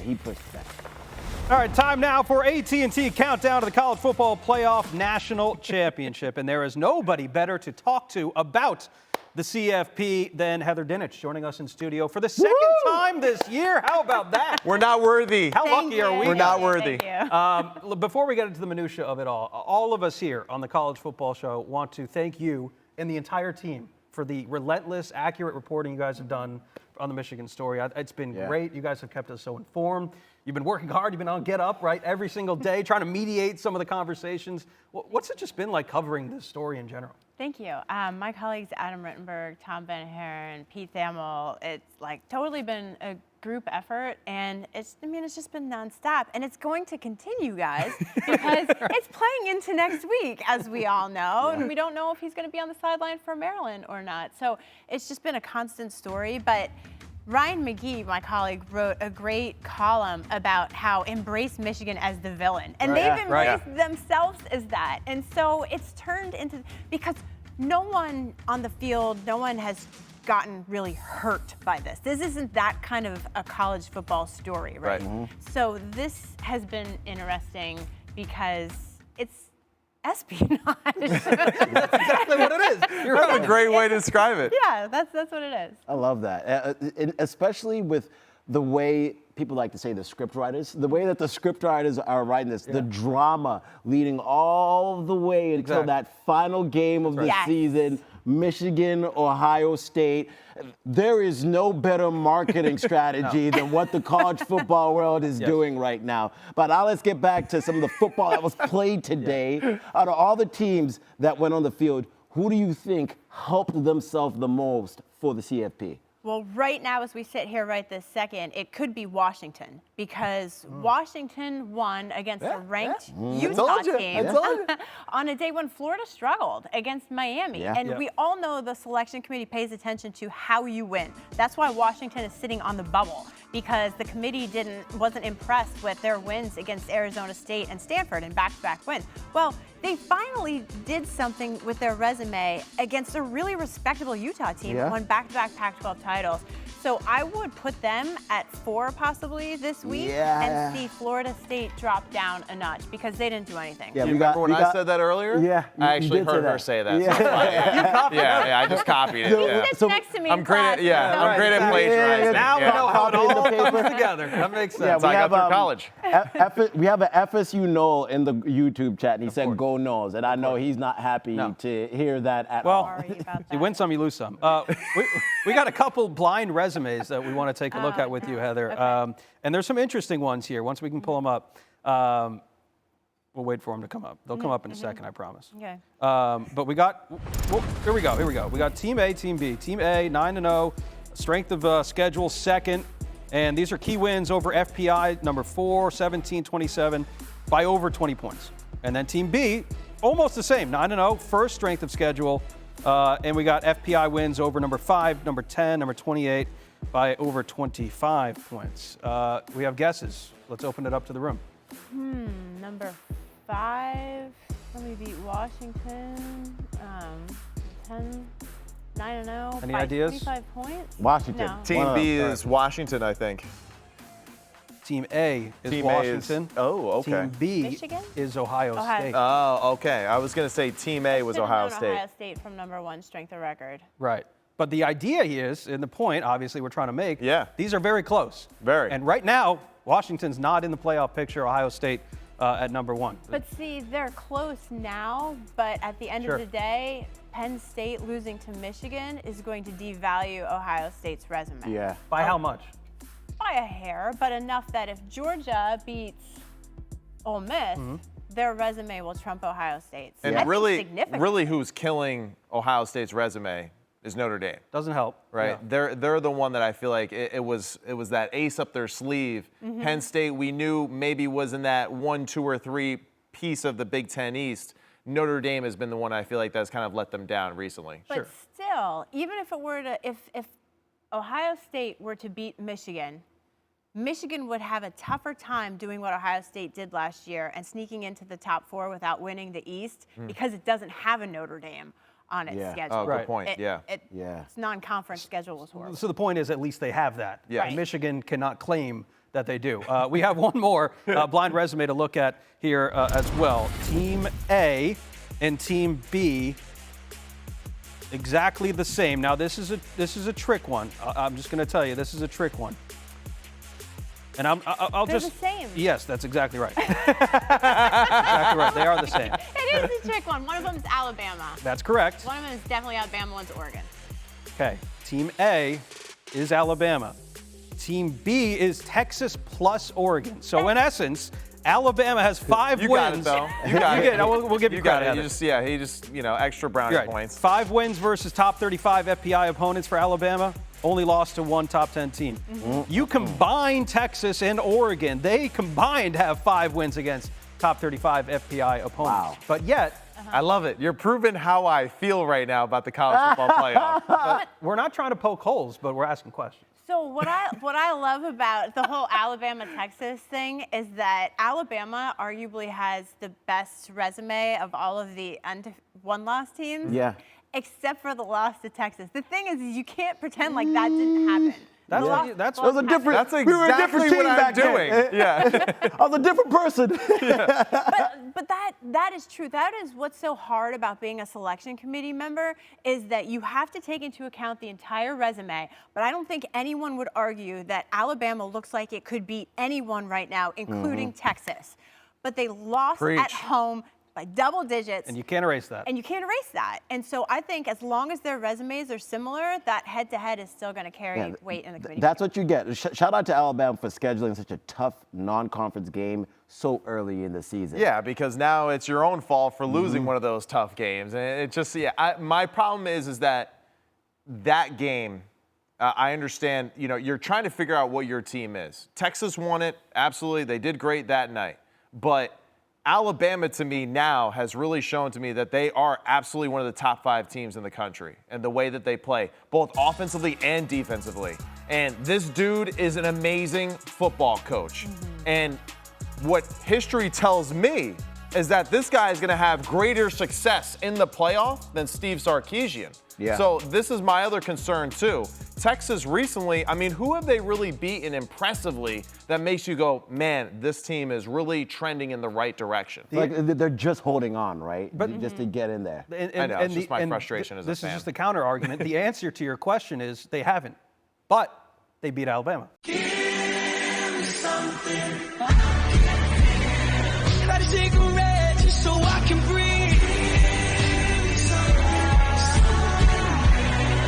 he pushed back. All right, time now for AT&T Countdown to the College Football Playoff National Championship. And there is nobody better to talk to about the CFP than Heather Dinich, joining us in studio for the second time this year. How about that? We're not worthy. How lucky are we? We're not worthy. Before we get into the minutia of it all of us here on the College Football Show want to thank you and the entire team for the relentless, accurate reporting you guys have done on the Michigan story. It's been great. You guys have kept us so informed. You've been working hard. You've been on Get Up, right, every single day, trying to mediate some of the conversations. What's it just been like covering this story in general? Thank you. My colleagues Adam Rittenberg, Tom Ben-Hur, and Pete Thamel, it's like totally been a group effort, and it's just been nonstop, and it's going to continue, guys, because it's playing into next week, as we all know, and we don't know if he's going to be on the sideline for Maryland or not. So it's just been a constant story, but Ryan McGee, my colleague, wrote a great column about how embrace Michigan as the villain. And they've embraced themselves as that. And so it's turned into, because no one on the field, no one has gotten really hurt by this. This isn't that kind of a college football story, right? So this has been interesting because it's espionage. That's exactly what it is. That's a great way to describe it. Yeah, that's what it is. I love that, especially with the way people like to say the script writers, the way that the script writers are writing this, the drama leading all the way until that final game of the season, Michigan, Ohio State. There is no better marketing strategy than what the college football world is doing right now. But now let's get back to some of the football that was played today. Out of all the teams that went on the field, who do you think helped themselves the most for the CFP? Well, right now, as we sit here right this second, it could be Washington, because Washington won against a ranked Utah team on a day when Florida struggled against Miami. And we all know the selection committee pays attention to how you win. That's why Washington is sitting on the bubble, because the committee wasn't impressed with their wins against Arizona State and Stanford in back-to-back wins. Well, they finally did something with their resume against a really respectable Utah team that won back-to-back Pac-12 titles. So I would put them at 4 possibly this week and see Florida State drop down a notch because they didn't do anything. Yeah, remember when I said that earlier? Yeah, I actually heard her say that. Yeah. So you copied it. I just copied it. He sits next to me. I'm great at I'm great at plagiarizing. Now we know how it all comes together. That makes sense. I got through college. We have an FSU Noel in the YouTube chat, and he said go Noles, and I know he's not happy to hear that at all. Sorry about that. You win some, you lose some. We got a couple blind resumes that we want to take a look at with you, Heather. And there's some interesting ones here. Once we can pull them up, we'll wait for them to come up. They'll come up in a second, I promise. Okay. But we got, here we go. We got Team A, Team B. Team A, 9-0, strength of schedule, second. And these are key wins over FPI, number 4, 17-27, by over 20 points. And then Team B, almost the same, 9-0, first strength of schedule. And we got FPI wins over number 5, number 10, number 28 by over 25 points. We have guesses. Let's open it up to the room. Number 5, let me beat Washington. 9-0. Any by ideas? 25 points? Washington. No. Team B is Washington, I think. Team A is Team Washington. Okay. Team B Michigan? is Ohio State. Oh, okay. I was going to say Team A was Ohio State. Ohio State from number 1 strength of record. Right. But the idea is, and the point, obviously, we're trying to make, these are very close. Very. And right now, Washington's not in the playoff picture. Ohio State at number 1. But see, they're close now, but at the end of the day, Penn State losing to Michigan is going to devalue Ohio State's resume. Yeah. By how much? By a hair, but enough that if Georgia beats Ole Miss, their resume will trump Ohio State's. And really who's killing Ohio State's resume is Notre Dame. Doesn't help. Right. Yeah. They're the one that I feel like it was that ace up their sleeve. Penn State, we knew maybe was in that 1, 2, or 3 piece of the Big Ten East. Notre Dame has been the one I feel like that's kind of let them down recently. But still, even if it were to, if Ohio State were to beat Michigan, Michigan would have a tougher time doing what Ohio State did last year and sneaking into the top 4 without winning the East because it doesn't have a Notre Dame on its schedule. Oh, good point. Its non-conference schedule was horrible. So the point is, at least they have that. Yeah. Michigan cannot claim that they do. We have one more blind resume to look at here as well. Team A and Team B, exactly the same. Now this is a trick one. I'm just going to tell you, this is a trick one. And I'll They're just. the same. Yes, that's exactly right. Exactly right. They are the same. It is a trick one. One of them is Alabama. That's correct. One of them is definitely Alabama. One's Oregon. Okay. Team A is Alabama. Team B is Texas plus Oregon. So in essence, Alabama has 5 You wins. got it, though. You got it. We'll give you got credit. it. Heather. He just, extra brownie Right. points. 5 wins versus top 35 FPI opponents for Alabama. Only lost to one top 10 team. You combine Texas and Oregon. They combined have 5 wins against top 35 FPI opponents. Wow. But yet, I love it. You're proving how I feel right now about the college football playoff. we're not trying to poke holes, but we're asking questions. So what I love about the whole Alabama-Texas thing is that Alabama arguably has the best resume of all of the one-loss teams. Yeah. Except for the loss to Texas. The thing is you can't pretend like that didn't happen. That's That was a different. That's we were a exactly different team what I'm back doing. then. Yeah. I was a different person. But that is true. That is what's so hard about being a selection committee member is that you have to take into account the entire resume. But I don't think anyone would argue that Alabama looks like it could beat anyone right now, including Texas. But they lost at home by double digits. And you can't erase that. And you can't erase that. And so I think as long as their resumes are similar, that head-to-head is still going to carry weight in the committee. That's what you get. Shout out to Alabama for scheduling such a tough non-conference game so early in the season. Yeah, because now it's your own fault for losing one of those tough games. And it just, my problem is that game, I understand, you're trying to figure out what your team is. Texas won it, absolutely. They did great that night. But Alabama, to me, now has really shown to me that they are absolutely one of the top 5 teams in the country and the way that they play, both offensively and defensively. And this dude is an amazing football coach. And what history tells me is that this guy is going to have greater success in the playoff than Steve Sarkisian. Yeah. So this is my other concern, too. Texas recently, who have they really beaten impressively that makes you go, man, this team is really trending in the right direction? Like they're just holding on, right? But just to get in there. I know, it's just my frustration as a This fan. is just the counter argument. The answer to your question is they haven't, but they beat Alabama. Give me something.